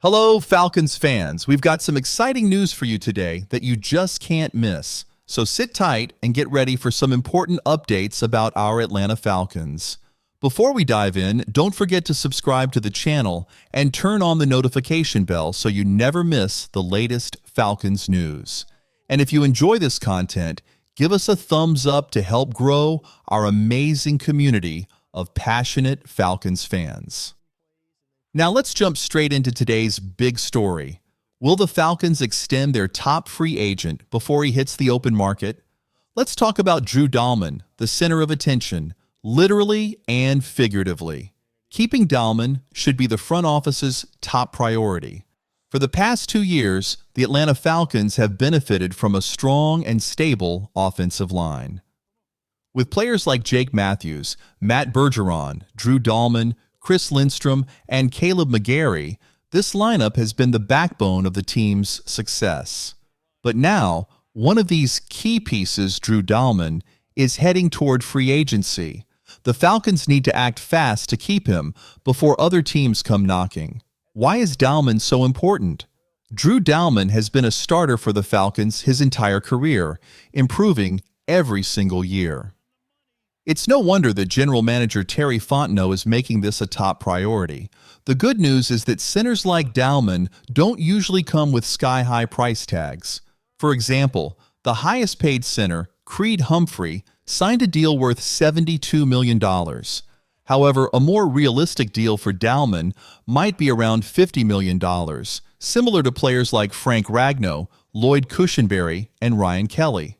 Hello, Falcons fans. We've got some exciting news for you today that you just can't miss. So sit tight and get ready for some important updates about our Atlanta Falcons. Before we dive in, don't forget to subscribe to the channel and turn on the notification bell so you never miss the latest Falcons news. And if you enjoy this content, give us a thumbs up to help grow our amazing community of passionate Falcons fans. Now let's jump straight into today's big story. Will the Falcons extend their top free agent before he hits the open market? Let's talk about Drew Dalman, the center of attention, literally and figuratively. Keeping Dalman should be the front office's top priority. For the past 2 years, the Atlanta Falcons have benefited from a strong and stable offensive line. With players like Jake Matthews, Matt Bergeron, Drew Dalman, Chris Lindstrom, and Caleb McGarry, this lineup has been the backbone of the team's success. But now, one of these key pieces, Drew Dalman, is heading toward free agency. The Falcons need to act fast to keep him before other teams come knocking. Why is Dalman so important? Drew Dalman has been a starter for the Falcons his entire career, improving every single year. It's no wonder that General Manager Terry Fontenot is making this a top priority. The good news is that centers like Dalman don't usually come with sky-high price tags. For example, the highest-paid center, Creed Humphrey, signed a deal worth $72 million. However, a more realistic deal for Dalman might be around $50 million, similar to players like Frank Ragnow, Lloyd Cushenberry, and Ryan Kelly.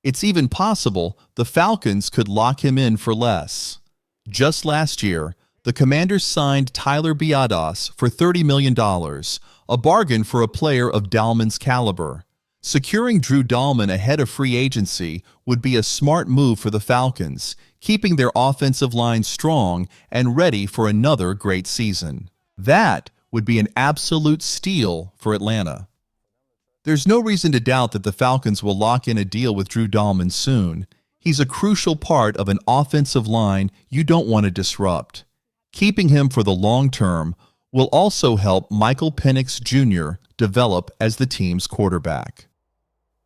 It's even possible the Falcons could lock him in for less. Just last year, the Commanders signed Tyler Biadasz for $30 million, a bargain for a player of Dalman's caliber. Securing Drew Dalman ahead of free agency would be a smart move for the Falcons, keeping their offensive line strong and ready for another great season. That would be an absolute steal for Atlanta. There's no reason to doubt that the Falcons will lock in a deal with Drew Dalman soon. He's a crucial part of an offensive line you don't want to disrupt. Keeping him for the long term will also help Michael Penix Jr. develop as the team's quarterback.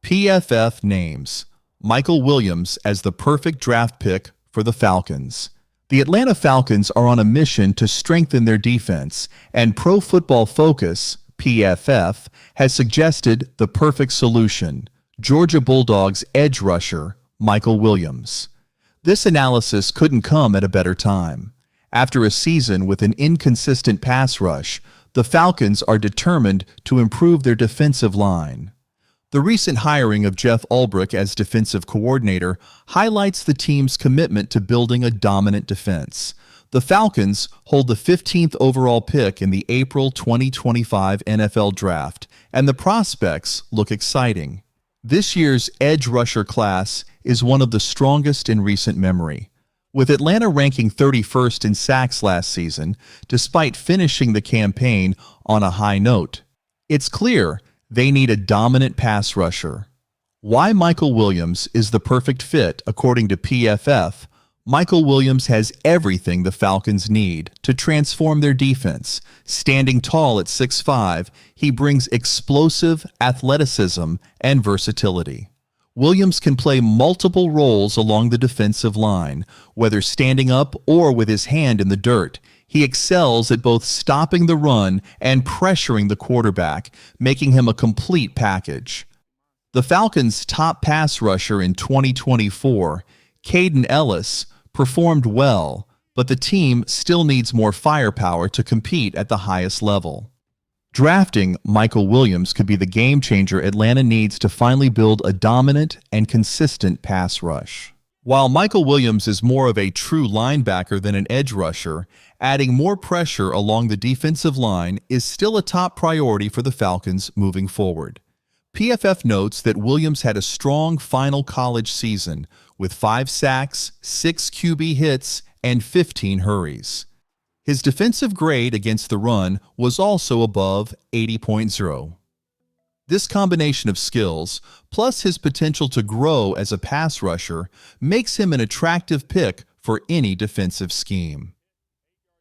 PFF names Michael Williams as the perfect draft pick for the Falcons. The Atlanta Falcons are on a mission to strengthen their defense, and Pro Football Focus, PFF, has suggested the perfect solution: Georgia Bulldogs edge rusher Michael Williams. This analysis couldn't come at a better time. After a season with an inconsistent pass rush, the Falcons are determined to improve their defensive line. The recent hiring of Jeff Ulbrich as defensive coordinator highlights the team's commitment to building a dominant defense. The Falcons hold the 15th overall pick in the April 2025 NFL Draft, and the prospects look exciting. This year's edge rusher class is one of the strongest in recent memory. With Atlanta ranking 31st in sacks last season, despite finishing the campaign on a high note, it's clear they need a dominant pass rusher. Why Michael Williams is the perfect fit, according to PFF. Michael Williams has everything the Falcons need to transform their defense. Standing tall at 6'5", he brings explosive athleticism and versatility. Williams can play multiple roles along the defensive line, whether standing up or with his hand in the dirt. He excels at both stopping the run and pressuring the quarterback, making him a complete package. The Falcons' top pass rusher in 2024, Caden Ellis, performed well, but the team still needs more firepower to compete at the highest level. Drafting Michael Williams could be the game changer Atlanta needs to finally build a dominant and consistent pass rush. While Michael Williams is more of a true linebacker than an edge rusher, adding more pressure along the defensive line is still a top priority for the Falcons moving forward. PFF notes that Williams had a strong final college season with 5 sacks, 6 QB hits, and 15 hurries. His defensive grade against the run was also above 80.0. This combination of skills, plus his potential to grow as a pass rusher, makes him an attractive pick for any defensive scheme.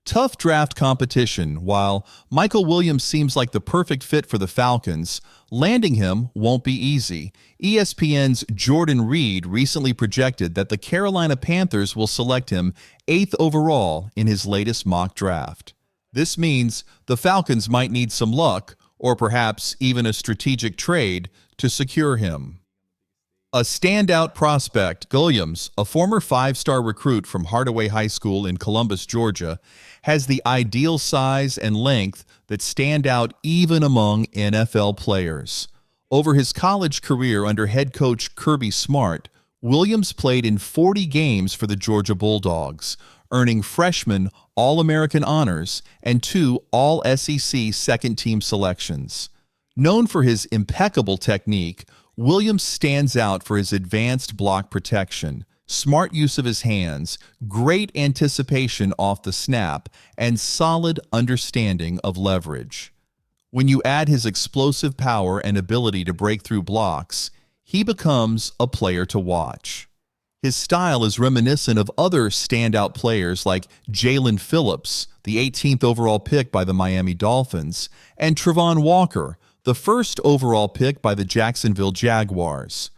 Tough draft competition. While Michael Williams seems like the perfect fit for the Falcons, landing him won't be easy. ESPN's Jordan Reed recently projected that the Carolina Panthers will select him 8th overall in his latest mock draft. This means the Falcons might need some luck, or perhaps even a strategic trade, to secure him. A standout prospect, Williams, a former 5-star recruit from Hardaway High School in Columbus, Georgia, has the ideal size and length that stand out even among NFL players. Over his college career under head coach Kirby Smart, Williams played in 40 games for the Georgia Bulldogs, earning freshman All-American honors and 2 All-SEC second-team selections. Known for his impeccable technique, Williams stands out for his advanced block protection, smart use of his hands, great anticipation off the snap, and solid understanding of leverage. When you add his explosive power and ability to break through blocks, he becomes a player to watch. His style is reminiscent of other standout players like Jalen Phillips, the 18th overall pick by the Miami Dolphins, and Travon Walker, the 1st overall pick by the Jacksonville Jaguars.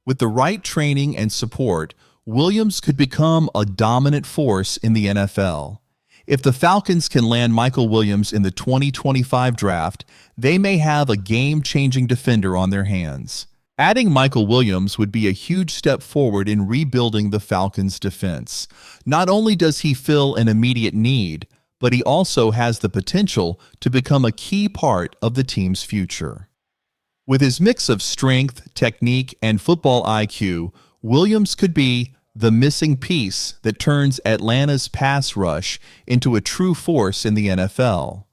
With the right training and support, Williams could become a dominant force in the NFL. If the Falcons can land Michael Williams in the 2025 draft, they may have a game-changing defender on their hands. Adding Michael Williams would be a huge step forward in rebuilding the Falcons' defense. Not only does he fill an immediate need, but he also has the potential to become a key part of the team's future. With his mix of strength, technique, and football IQ, Williams could be the missing piece that turns Atlanta's pass rush into a true force in the NFL.